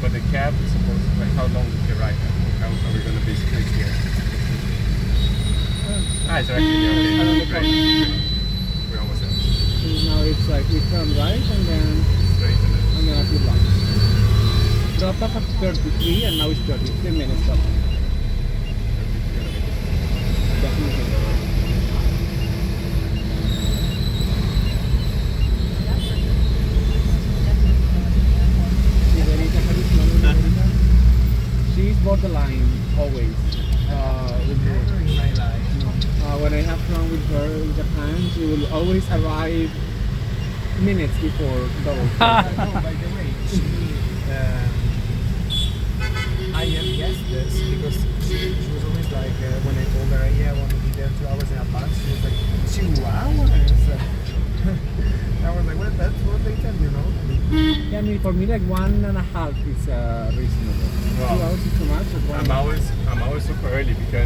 But the cab is supposed to, like, how long is the ride? How are we going to be split here? It's right here. Okay. Great. We're almost there. So now it's like we turn right and then Straight and then. a few blocks. Dropped off at 33 and now it's 33 minutes up. Definitely. She's borderline always. With her. In my life. When I have fun with her in Japan, she will always arrive minutes before those. No, by the way, she, I have guessed this because she was always like, when I told her, yeah, I want to be there 2 hours in advance, she was like, 2 hours? I was like, well, that's what they tell you, know? Yeah, I mean, for me, like 1.5 is reasonable. Wow. 2 hours is too much. But I'm always super early because